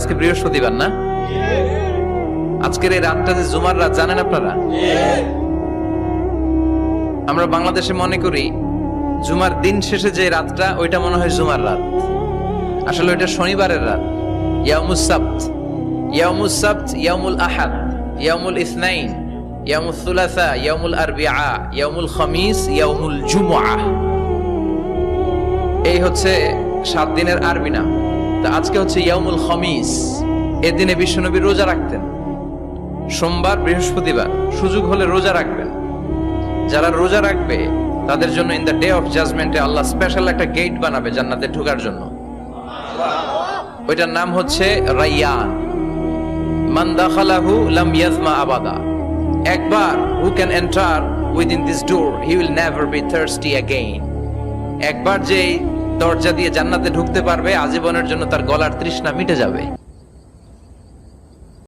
আজকে বৃহস্পতিবার না? আজকের এই রাতটা যে জুমার রাত, জানেন আপনারা? আমরা বাংলাদেশে মনে করি জুমার দিন শেষে যে রাতটা, ওইটা মনে হয় জুমার রাত। আসলে ওইটা শনিবারের রাত। ইয়াউমুস সাবত, ইয়াউমুস সাবত, ইয়াউমুল আহাদ, ইয়াউমুল ইসনাইন, ইয়াউমুল সুলাসা, ইয়াউমুল আরবিআ, ইয়াউমুল খামিস, ইয়াউমুল জুমআ। এই হচ্ছে 7 দিনের আরবি নাম। তা আজকে হচ্ছে ইয়াউমুল খামিস। এদিনে বিশ্বনবী রোজা রাখতেন। সোমবার, বৃহস্পতিবার সুযোগ হলে রোজা রাখবেন। যারা রোজা রাখবে তাদের জন্য ইন দ্য ডে অফ জাজমেন্টে আল্লাহ স্পেশাল একটা গেট বানাবে জান্নাতে ঢোকার জন্য। ওইটার নাম হচ্ছে রাইয়ান। মান দাখালাহু লাম ইয়াজমা আবাদা। একবার who can enter within this door he will never be thirsty again. একবার যে দরজা দিয়ে জান্নাতে ঢুকতে পারবে, আজীবনের জন্য তার গলার তৃষ্ণা মিটে যাবে।